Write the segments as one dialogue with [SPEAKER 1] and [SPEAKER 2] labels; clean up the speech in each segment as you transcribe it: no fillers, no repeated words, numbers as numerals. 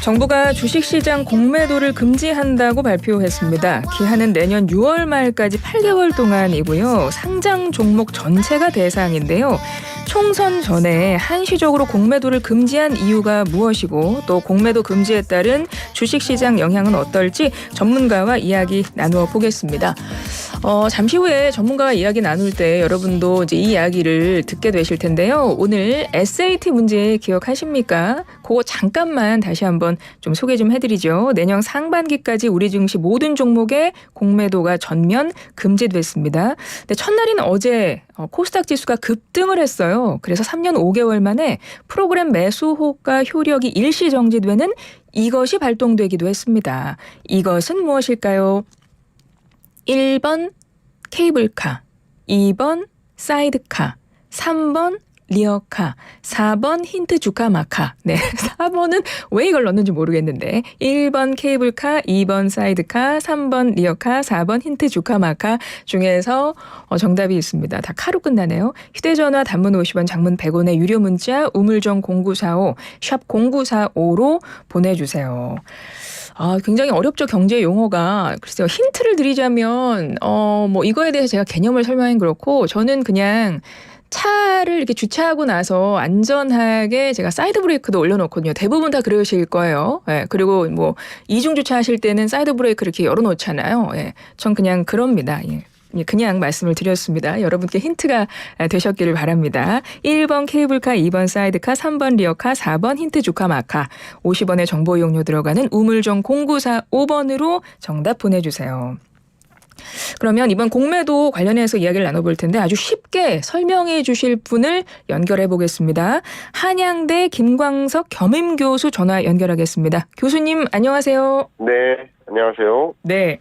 [SPEAKER 1] 정부가 주식시장 공매도를 금지한다고 발표했습니다. 기한은 내년 6월 말까지 8개월 동안이고요. 상장 종목 전체가 대상인데요. 총선 전에 한시적으로 공매도를 금지한 이유가 무엇이고 또 공매도 금지에 따른 주식시장 영향은 어떨지 전문가와 이야기 나누어 보겠습니다. 잠시 후에 전문가와 이야기 나눌 때 여러분도 이제 이 이야기를 듣게 되실 텐데요. 오늘 SAT 문제 기억하십니까? 그거 잠깐만 다시 한번 좀 소개 좀 해드리죠. 내년 상반기까지 우리 증시 모든 종목의 공매도가 전면 금지됐습니다. 근데 첫날인 어제 코스닥 지수가 급등을 했어요. 그래서 3년 5개월 만에 프로그램 매수 호가 효력이 일시 정지되는 이것이 발동되기도 했습니다. 이것은 무엇일까요? 1번 케이블카, 2번 사이드카, 3번 리어카, 4번 힌트 주카 마카. 네, 4번은 왜 이걸 넣는지 모르겠는데 1번 케이블카, 2번 사이드카, 3번 리어카, 4번 힌트 주카 마카 중에서 정답이 있습니다. 다 카로 끝나네요. 휴대전화 단문 50원, 장문 100원의 유료 문자 우물정 0945, 샵 0945로 보내주세요. 굉장히 어렵죠. 경제 용어가. 글쎄요. 힌트를 드리자면 이거에 대해서 제가 개념을 설명하긴 그렇고 저는 그냥 차를 이렇게 주차하고 나서 안전하게 제가 사이드 브레이크도 올려놓거든요. 대부분 다 그러실 거예요. 예, 그리고 이중 주차하실 때는 사이드 브레이크 이렇게 열어놓잖아요. 예, 전 그냥 그럽니다. 예. 그냥 말씀을 드렸습니다. 여러분께 힌트가 되셨기를 바랍니다. 1번 케이블카, 2번 사이드카, 3번 리어카, 4번 힌트 주카 마카. 50원의 정보 이용료 들어가는 우물정 0945번으로 정답 보내주세요. 그러면 이번 공매도 관련해서 이야기를 나눠볼 텐데 아주 쉽게 설명해 주실 분을 연결해 보겠습니다. 한양대 김광석 겸임교수 전화 연결하겠습니다. 교수님 안녕하세요.
[SPEAKER 2] 네, 안녕하세요.
[SPEAKER 1] 네.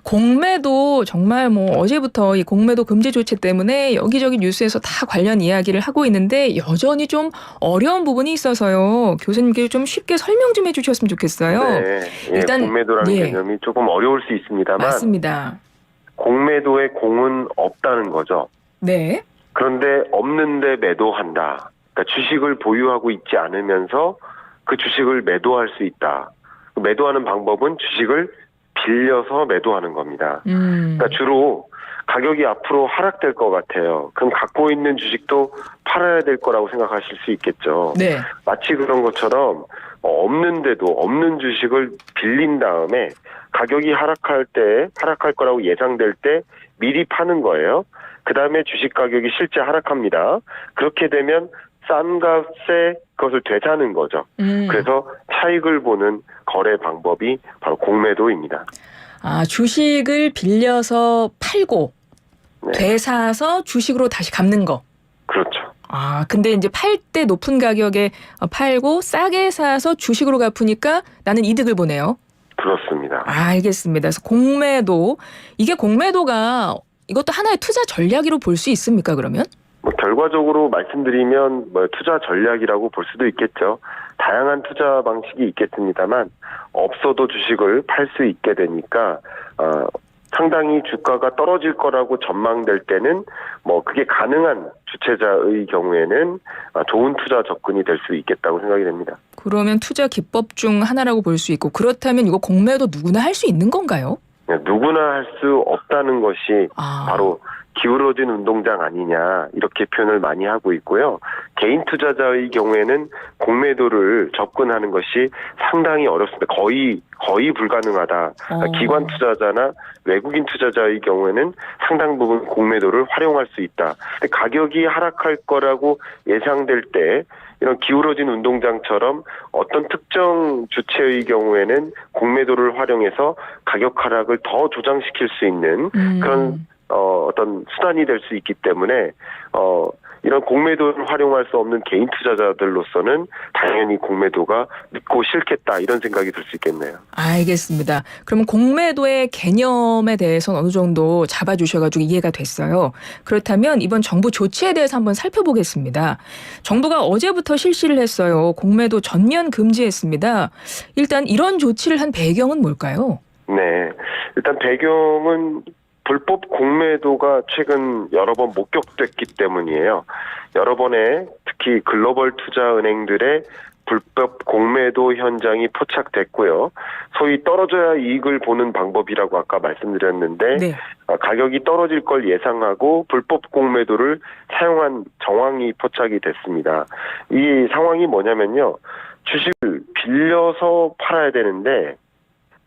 [SPEAKER 1] 공매도 정말 어제부터 이 공매도 금지 조치 때문에 여기저기 뉴스에서 다 관련 이야기를 하고 있는데 여전히 좀 어려운 부분이 있어서요. 교수님께 좀 쉽게 설명 좀 해주셨으면 좋겠어요.
[SPEAKER 2] 네, 일단 공매도라는 개념이 조금 어려울 수 있습니다만
[SPEAKER 1] 맞습니다.
[SPEAKER 2] 공매도에 공은 없다는 거죠.
[SPEAKER 1] 네.
[SPEAKER 2] 그런데 없는데 매도한다. 그러니까 주식을 보유하고 있지 않으면서 그 주식을 매도할 수 있다. 매도하는 방법은 주식을 빌려서 매도하는 겁니다. 그러니까 주로 가격이 앞으로 하락될 것 같아요. 그럼 갖고 있는 주식도 팔아야 될 거라고 생각하실 수 있겠죠.
[SPEAKER 1] 네.
[SPEAKER 2] 마치 그런 것처럼 없는데도 없는 주식을 빌린 다음에 가격이 하락할 거라고 예상될 때 미리 파는 거예요. 그 다음에 주식 가격이 실제 하락합니다. 그렇게 되면 싼 값에 그것을 되사는 거죠. 그래서 차익을 보는 거래 방법이 바로 공매도입니다.
[SPEAKER 1] 주식을 빌려서 팔고
[SPEAKER 2] 네.
[SPEAKER 1] 되사서 주식으로 다시 갚는 거.
[SPEAKER 2] 그렇죠.
[SPEAKER 1] 근데 이제 팔 때 높은 가격에 팔고 싸게 사서 주식으로 갚으니까 나는 이득을 보네요.
[SPEAKER 2] 그렇습니다.
[SPEAKER 1] 알겠습니다. 그래서 공매도, 이게 공매도가 이것도 하나의 투자 전략으로 볼 수 있습니까, 그러면?
[SPEAKER 2] 결과적으로 말씀드리면 투자 전략이라고 볼 수도 있겠죠. 다양한 투자 방식이 있겠습니다만 없어도 주식을 팔 수 있게 되니까 상당히 주가가 떨어질 거라고 전망될 때는 그게 가능한 주체자의 경우에는 좋은 투자 접근이 될 수 있겠다고 생각이 됩니다.
[SPEAKER 1] 그러면 투자 기법 중 하나라고 볼 수 있고 그렇다면 이거 공매도 누구나 할 수 있는 건가요?
[SPEAKER 2] 누구나 할 수 없다는 것이 바로 기울어진 운동장 아니냐 이렇게 표현을 많이 하고 있고요. 개인 투자자의 경우에는 공매도를 접근하는 것이 상당히 어렵습니다. 거의 불가능하다. 기관 투자자나 외국인 투자자의 경우에는 상당 부분 공매도를 활용할 수 있다. 근데 가격이 하락할 거라고 예상될 때 이런 기울어진 운동장처럼 어떤 특정 주체의 경우에는 공매도를 활용해서 가격 하락을 더 조장시킬 수 있는 그런 어떤 수단이 될 수 있기 때문에 이런 공매도를 활용할 수 없는 개인 투자자들로서는 당연히 공매도가 믿고 싫겠다 이런 생각이 들 수 있겠네요.
[SPEAKER 1] 알겠습니다. 그럼 공매도의 개념에 대해서는 어느 정도 잡아주셔가지고 이해가 됐어요. 그렇다면 이번 정부 조치에 대해서 한번 살펴보겠습니다. 정부가 어제부터 실시를 했어요. 공매도 전면 금지했습니다. 일단 이런 조치를 한 배경은 뭘까요?
[SPEAKER 2] 네, 일단 배경은 불법 공매도가 최근 여러 번 목격됐기 때문이에요. 여러 번의 특히 글로벌 투자은행들의 불법 공매도 현장이 포착됐고요. 소위 떨어져야 이익을 보는 방법이라고 아까 말씀드렸는데
[SPEAKER 1] 네.
[SPEAKER 2] 가격이 떨어질 걸 예상하고 불법 공매도를 사용한 정황이 포착이 됐습니다. 이 상황이 뭐냐면요. 주식을 빌려서 팔아야 되는데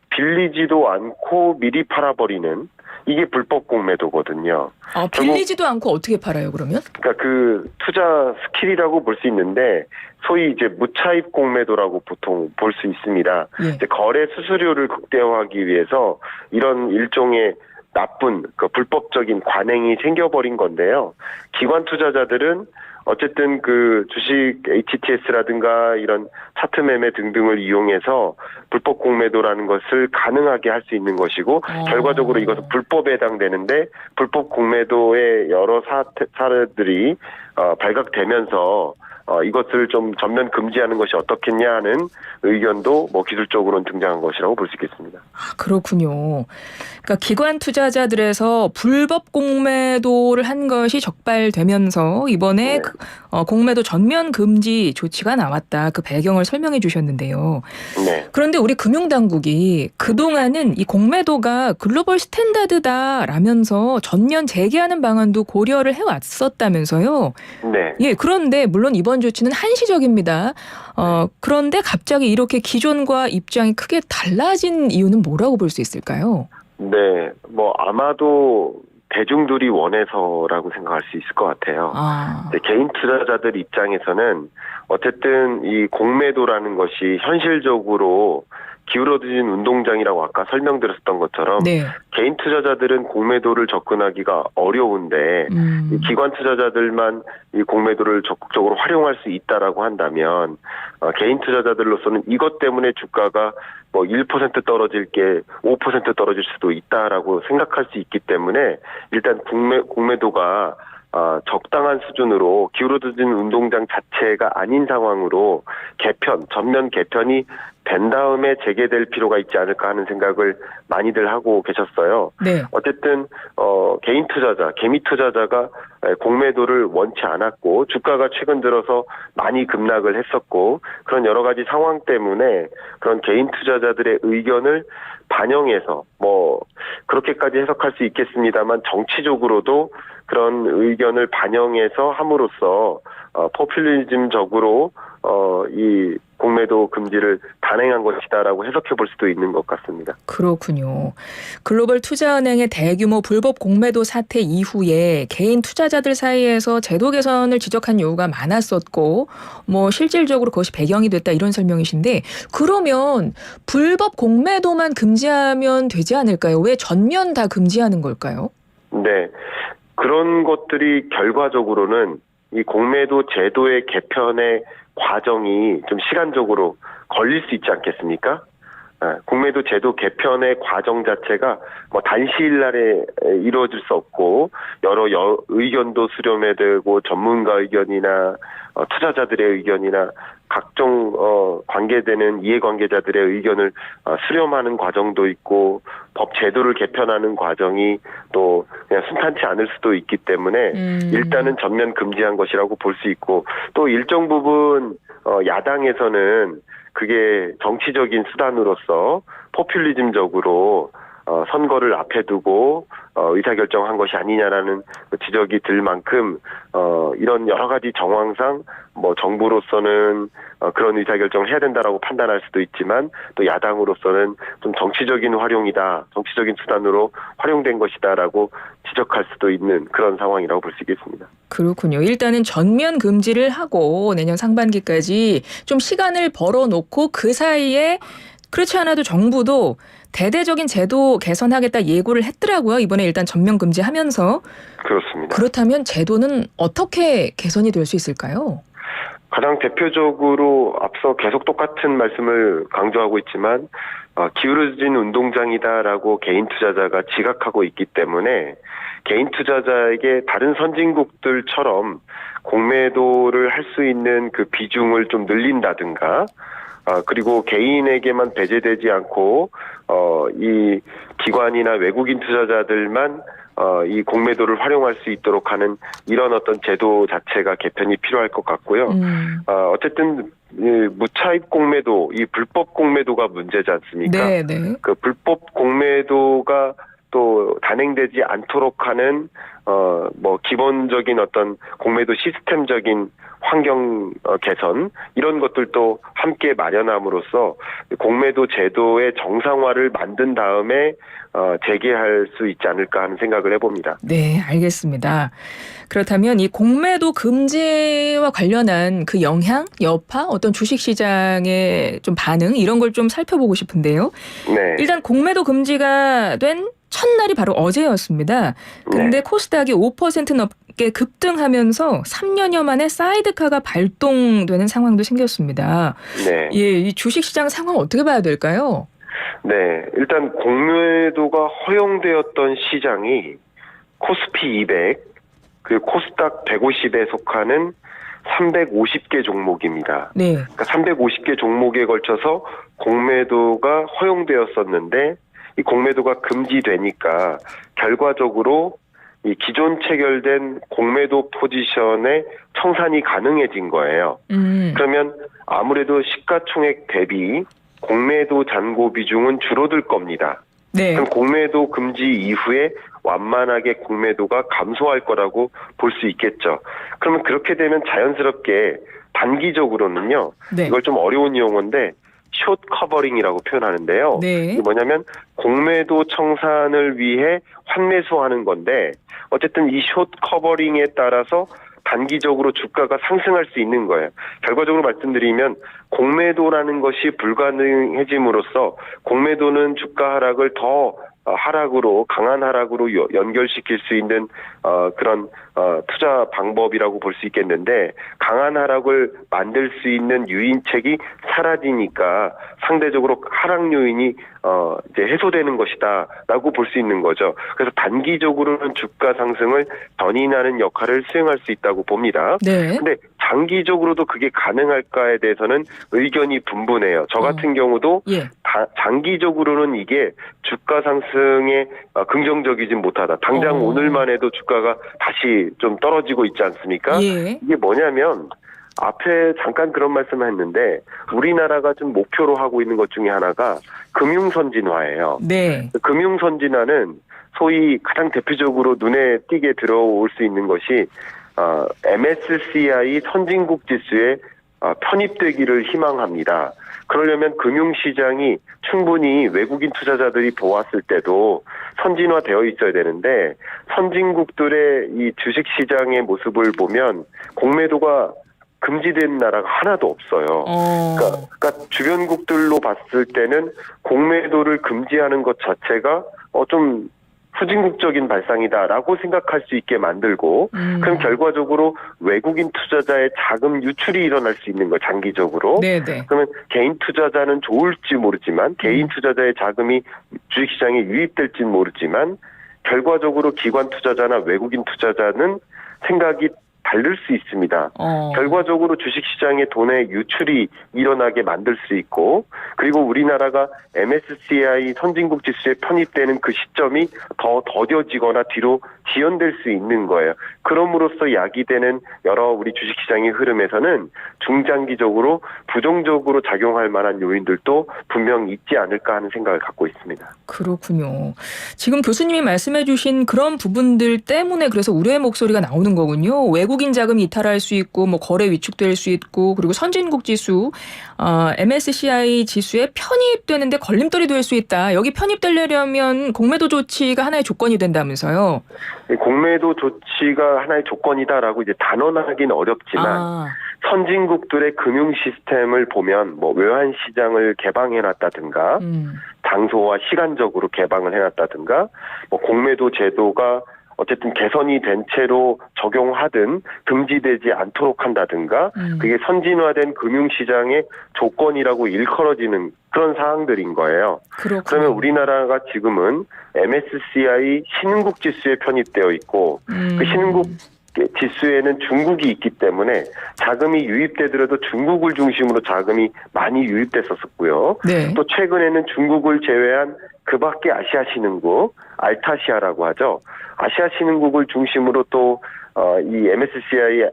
[SPEAKER 2] 빌리지도 않고 미리 팔아버리는 이게 불법 공매도거든요.
[SPEAKER 1] 빌리지도 않고 어떻게 팔아요, 그러면?
[SPEAKER 2] 그러니까 그 투자 스킬이라고 볼 수 있는데 소위 이제 무차입 공매도라고 보통 볼 수 있습니다.
[SPEAKER 1] 예.
[SPEAKER 2] 이제 거래 수수료를 극대화하기 위해서 이런 일종의 나쁜 그 불법적인 관행이 생겨버린 건데요. 기관 투자자들은 어쨌든 그 주식 HTS라든가 이런 차트 매매 등등을 이용해서 불법 공매도라는 것을 가능하게 할 수 있는 것이고 결과적으로 이것은 불법에 해당되는데 불법 공매도의 여러 사례들이 발각되면서 이것을 좀 전면 금지하는 것이 어떻겠냐 하는 의견도 뭐 기술적으로는 등장한 것이라고 볼 수 있겠습니다.
[SPEAKER 1] 그렇군요. 그러니까 기관 투자자들에서 불법 공매도를 한 것이 적발되면서 이번에
[SPEAKER 2] 네.
[SPEAKER 1] 공매도 전면 금지 조치가 나왔다. 그 배경을 설명해 주셨는데요.
[SPEAKER 2] 네.
[SPEAKER 1] 그런데 우리 금융당국이 그동안은 이 공매도가 글로벌 스탠다드다라면서 전면 재개하는 방안도 고려를 해왔었다면서요.
[SPEAKER 2] 네.
[SPEAKER 1] 예, 그런데 물론 이번 조치는 한시적입니다. 그런데 갑자기 이렇게 기존과 입장이 크게 달라진 이유는 뭐라고 볼 수 있을까요?
[SPEAKER 2] 네. 뭐 아마도 대중들이 원해서라고 생각할 수 있을 것 같아요. 개인 투자자들 입장에서는 어쨌든 이 공매도라는 것이 현실적으로 기울어진 운동장이라고 아까 설명드렸던 것처럼
[SPEAKER 1] 네.
[SPEAKER 2] 개인 투자자들은 공매도를 접근하기가 어려운데 이 기관 투자자들만 이 공매도를 적극적으로 활용할 수 있다라고 한다면 개인 투자자들로서는 이것 때문에 주가가 뭐 1% 떨어질 게 5% 떨어질 수도 있다라고 생각할 수 있기 때문에 일단 공매도가 적당한 수준으로 기울어진 운동장 자체가 아닌 상황으로 전면 개편이 된 다음에 재개될 필요가 있지 않을까 하는 생각을 많이들 하고 계셨어요.
[SPEAKER 1] 네.
[SPEAKER 2] 어쨌든 개인 투자자, 개미 투자자가 공매도를 원치 않았고 주가가 최근 들어서 많이 급락을 했었고 그런 여러 가지 상황 때문에 그런 개인 투자자들의 의견을 반영해서 뭐 그렇게까지 해석할 수 있겠습니다만 정치적으로도 그런 의견을 반영해서 함으로써 포퓰리즘적으로 이 공매도 금지를 단행한 것이다라고 해석해 볼 수도 있는 것 같습니다.
[SPEAKER 1] 그렇군요. 글로벌 투자은행의 대규모 불법 공매도 사태 이후에 개인 투자자들 사이에서 제도 개선을 지적한 요구가 많았었고 뭐 실질적으로 그것이 배경이 됐다 이런 설명이신데 그러면 불법 공매도만 금지하면 되지 않을까요? 왜 전면 다 금지하는 걸까요?
[SPEAKER 2] 네. 그런 것들이 결과적으로는 이 공매도 제도의 개편의 과정이 좀 시간적으로 걸릴 수 있지 않겠습니까? 공매도 제도 개편의 과정 자체가 뭐 단시일 날에 이루어질 수 없고 여러 의견도 수렴해야 되고 전문가 의견이나 투자자들의 의견이나 각종 관계되는 이해관계자들의 의견을 수렴하는 과정도 있고 법 제도를 개편하는 과정이 또 그냥 순탄치 않을 수도 있기 때문에 일단은 전면 금지한 것이라고 볼 수 있고 또 일정 부분 야당에서는 그게 정치적인 수단으로서 포퓰리즘적으로 선거를 앞에 두고 의사결정한 것이 아니냐라는 지적이 들 만큼 이런 여러 가지 정황상 뭐 정부로서는 그런 의사결정을 해야 된다라고 판단할 수도 있지만 또 야당으로서는 좀 정치적인 활용이다, 정치적인 수단으로 활용된 것이다라고 지적할 수도 있는 그런 상황이라고 볼 수 있겠습니다.
[SPEAKER 1] 그렇군요. 일단은 전면 금지를 하고 내년 상반기까지 좀 시간을 벌어놓고 그 사이에 그렇지 않아도 정부도 대대적인 제도 개선하겠다 예고를 했더라고요. 이번에 일단 전면 금지하면서.
[SPEAKER 2] 그렇습니다.
[SPEAKER 1] 그렇다면 제도는 어떻게 개선이 될 수 있을까요?
[SPEAKER 2] 가장 대표적으로 앞서 계속 똑같은 말씀을 강조하고 있지만 기울어진 운동장이다라고 개인 투자자가 지각하고 있기 때문에 개인 투자자에게 다른 선진국들처럼 공매도를 할 수 있는 그 비중을 좀 늘린다든가 그리고 개인에게만 배제되지 않고 이 기관이나 외국인 투자자들만 이 공매도를 활용할 수 있도록 하는 이런 어떤 제도 자체가 개편이 필요할 것 같고요. 어쨌든 무차입 공매도, 이 불법 공매도가 문제지 않습니까?
[SPEAKER 1] 네, 네.
[SPEAKER 2] 그 불법 공매도가 또 단행되지 않도록 하는 뭐 기본적인 어떤 공매도 시스템적인 환경 개선 이런 것들도 함께 마련함으로써 공매도 제도의 정상화를 만든 다음에 재개할 수 있지 않을까 하는 생각을 해봅니다.
[SPEAKER 1] 네, 알겠습니다. 그렇다면 이 공매도 금지와 관련한 그 영향, 여파, 어떤 주식시장의 좀 반응 이런 걸 좀 살펴보고 싶은데요.
[SPEAKER 2] 네.
[SPEAKER 1] 일단 공매도 금지가 된 첫날이 바로 어제였습니다. 근데
[SPEAKER 2] 네.
[SPEAKER 1] 코스닥이 5% 넘게 급등하면서 3년여 만에 사이드카가 발동되는 상황도 생겼습니다.
[SPEAKER 2] 네.
[SPEAKER 1] 예, 이 주식시장 상황 어떻게 봐야 될까요?
[SPEAKER 2] 네. 일단 공매도가 허용되었던 시장이 코스피 200, 그리고 코스닥 150에 속하는 350개 종목입니다.
[SPEAKER 1] 네.
[SPEAKER 2] 그러니까 350개 종목에 걸쳐서 공매도가 허용되었었는데 이 공매도가 금지되니까 결과적으로 이 기존 체결된 공매도 포지션의 청산이 가능해진 거예요. 그러면 아무래도 시가총액 대비 공매도 잔고 비중은 줄어들 겁니다.
[SPEAKER 1] 네.
[SPEAKER 2] 그럼 공매도 금지 이후에 완만하게 공매도가 감소할 거라고 볼 수 있겠죠. 그러면 그렇게 되면 자연스럽게 단기적으로는요.
[SPEAKER 1] 네.
[SPEAKER 2] 이걸 좀 어려운 용어인데 숏 커버링이라고 표현하는데요.
[SPEAKER 1] 네.
[SPEAKER 2] 이게 뭐냐면 공매도 청산을 위해 환매수하는 건데 어쨌든 이 숏 커버링에 따라서 단기적으로 주가가 상승할 수 있는 거예요. 결과적으로 말씀드리면 공매도라는 것이 불가능해짐으로써 공매도는 주가 하락을 더 하락으로 강한 하락으로 연결시킬 수 있는 그런 투자 방법이라고 볼 수 있겠는데 강한 하락을 만들 수 있는 유인책이 사라지니까 상대적으로 하락 요인이 이제 해소되는 것이다라고 볼 수 있는 거죠. 그래서 단기적으로는 주가 상승을 견인하는 역할을 수행할 수 있다고 봅니다.
[SPEAKER 1] 네.
[SPEAKER 2] 근데 장기적으로도 그게 가능할까에 대해서는 의견이 분분해요. 저 같은 경우도
[SPEAKER 1] 예.
[SPEAKER 2] 장기적으로는 이게 주가 상승에 긍정적이진 못하다. 당장 오늘만 해도 주가가 다시 좀 떨어지고 있지 않습니까?
[SPEAKER 1] 예.
[SPEAKER 2] 이게 뭐냐면 앞에 잠깐 그런 말씀을 했는데 우리나라가 좀 목표로 하고 있는 것 중에 하나가 금융선진화예요.
[SPEAKER 1] 네.
[SPEAKER 2] 금융선진화는 소위 가장 대표적으로 눈에 띄게 들어올 수 있는 것이 MSCI 선진국 지수에 편입되기를 희망합니다. 그러려면 금융시장이 충분히 외국인 투자자들이 보았을 때도 선진화되어 있어야 되는데 선진국들의 이 주식시장의 모습을 보면 공매도가 금지된 나라가 하나도 없어요. 그러니까 주변국들로 봤을 때는 공매도를 금지하는 것 자체가 좀 후진국적인 발상이다라고 생각할 수 있게 만들고 그럼 결과적으로 외국인 투자자의 자금 유출이 일어날 수 있는 거예요. 장기적으로.
[SPEAKER 1] 네네.
[SPEAKER 2] 그러면 개인 투자자는 좋을지 모르지만 개인 투자자의 자금이 주식시장에 유입될지는 모르지만 결과적으로 기관 투자자나 외국인 투자자는 생각이 다를 수 있습니다. 결과적으로 주식시장에 돈의 유출이 일어나게 만들 수 있고 그리고 우리나라가 MSCI 선진국 지수에 편입되는 그 시점이 더 더뎌지거나 뒤로 지연될 수 있는 거예요. 그럼으로써 야기되는 여러 우리 주식시장의 흐름에서는 중장기적으로 부정적으로 작용할 만한 요인들도 분명 있지 않을까 하는 생각을 갖고 있습니다.
[SPEAKER 1] 그렇군요. 지금 교수님이 말씀해 주신 그런 부분들 때문에 그래서 우려의 목소리가 나오는 거군요. 외국인 자금이 이탈할 수 있고 뭐 거래 위축될 수 있고 그리고 선진국 지수 MSCI 지수에 편입되는데 걸림돌이 될 수 있다. 여기 편입되려면 공매도 조치가 하나의 조건이 된다면서요.
[SPEAKER 2] 공매도 조치가 하나의 조건이다라고 이제 단언하기는 어렵지만 선진국들의 금융 시스템을 보면 뭐 외환 시장을 개방해놨다든가 장소와 시간적으로 개방을 해놨다든가 뭐 공매도 제도가 어쨌든 개선이 된 채로 적용하든 금지되지 않도록 한다든가 그게 선진화된 금융시장의 조건이라고 일컬어지는 그런 사항들인 거예요.
[SPEAKER 1] 그렇군요.
[SPEAKER 2] 그러면 우리나라가 지금은 MSCI 신흥국 지수에 편입되어 있고 그 신흥국 지수에는 중국이 있기 때문에 자금이 유입되더라도 중국을 중심으로 자금이 많이 유입됐었고요.
[SPEAKER 1] 네.
[SPEAKER 2] 또 최근에는 중국을 제외한 그 밖에 아시아 신흥국, 알타시아라고 하죠. 아시아 신흥국을 중심으로 또 이 MSCI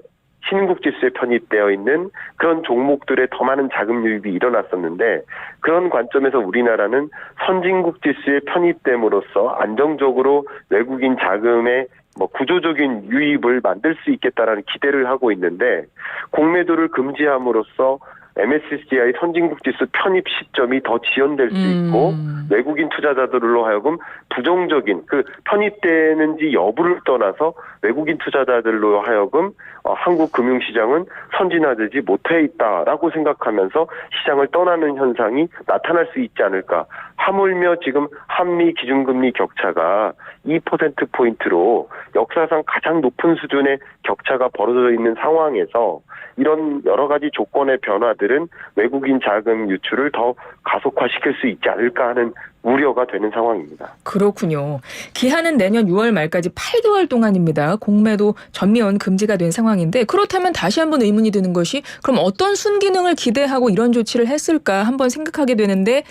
[SPEAKER 2] 신흥국 지수에 편입되어 있는 그런 종목들에 더 많은 자금 유입이 일어났었는데, 그런 관점에서 우리나라는 선진국 지수에 편입됨으로써 안정적으로 외국인 자금의 구조적인 유입을 만들 수 있겠다라는 기대를 하고 있는데, 공매도를 금지함으로써 MSCI 선진국 지수 편입 시점이 더 지연될 수 있고, 외국인 투자자들로 하여금 부정적인 편입되는지 여부를 떠나서 외국인 투자자들로 하여금 한국 금융시장은 선진화되지 못해 있다라고 생각하면서 시장을 떠나는 현상이 나타날 수 있지 않을까. 하물며 지금 한미 기준금리 격차가 2%포인트로 역사상 가장 높은 수준의 격차가 벌어져 있는 상황에서 이런 여러 가지 조건의 변화들은 외국인 자금 유출을 더 가속화시킬 수 있지 않을까 하는 우려가 되는 상황입니다.
[SPEAKER 1] 그렇군요. 기한은 내년 6월 말까지 8개월 동안입니다. 공매도 전면 금지가 된 상황인데, 그렇다면 다시 한번 의문이 드는 것이, 그럼 어떤 순기능을 기대하고 이런 조치를 했을까 한번 생각하게 되는데,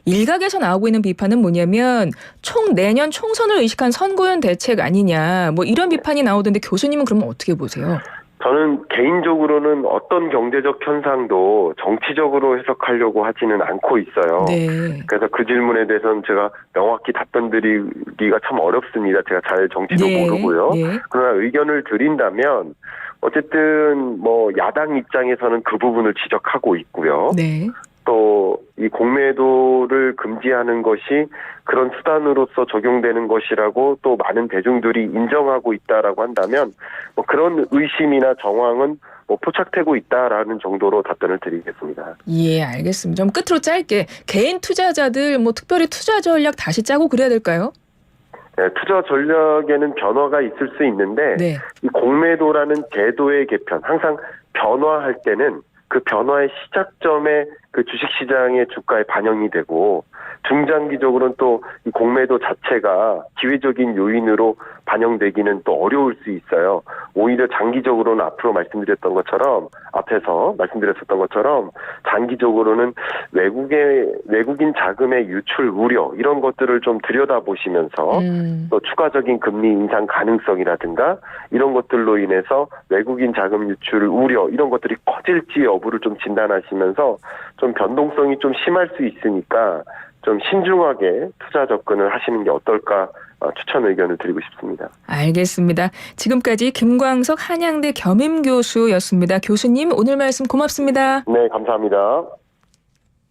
[SPEAKER 1] 일각에서 나오고 있는 비판은 뭐냐면 내년 총선을 의식한 선거연 대책 아니냐, 이런 비판이 나오던데 교수님은 그러면 어떻게 보세요?
[SPEAKER 2] 저는 개인적으로는 어떤 경제적 현상도 정치적으로 해석하려고 하지는 않고 있어요.
[SPEAKER 1] 네.
[SPEAKER 2] 그래서 그 질문에 대해서는 제가 명확히 답변 드리기가 참 어렵습니다. 제가 잘 정치도
[SPEAKER 1] 네.
[SPEAKER 2] 모르고요.
[SPEAKER 1] 네.
[SPEAKER 2] 그러나 의견을 드린다면 어쨌든 야당 입장에서는 그 부분을 지적하고 있고요.
[SPEAKER 1] 네.
[SPEAKER 2] 또 이 공매도를 금지하는 것이 그런 수단으로서 적용되는 것이라고 또 많은 대중들이 인정하고 있다라고 한다면 그런 의심이나 정황은 포착되고 있다라는 정도로 답변을 드리겠습니다.
[SPEAKER 1] 예, 알겠습니다. 좀 끝으로 짧게, 개인 투자자들 특별히 투자 전략 다시 짜고 그래야 될까요?
[SPEAKER 2] 네, 투자 전략에는 변화가 있을 수 있는데,
[SPEAKER 1] 네.
[SPEAKER 2] 이 공매도라는 제도의 개편, 항상 변화할 때는 그 변화의 시작점에 그 주식시장의 주가에 반영이 되고, 중장기적으로는 또 이 공매도 자체가 기회적인 요인으로 반영되기는 또 어려울 수 있어요. 오히려 장기적으로는 앞에서 말씀드렸던 것처럼 장기적으로는 외국인 자금의 유출 우려, 이런 것들을 좀 들여다보시면서 또 추가적인 금리 인상 가능성이라든가 이런 것들로 인해서 외국인 자금 유출 우려, 이런 것들이 커질지 여부를 좀 진단하시면서 좀 변동성이 좀 심할 수 있으니까 좀 신중하게 투자 접근을 하시는 게 어떨까 추천 의견을 드리고 싶습니다.
[SPEAKER 1] 알겠습니다. 지금까지 김광석 한양대 겸임교수였습니다. 교수님, 오늘 말씀 고맙습니다.
[SPEAKER 2] 네, 감사합니다.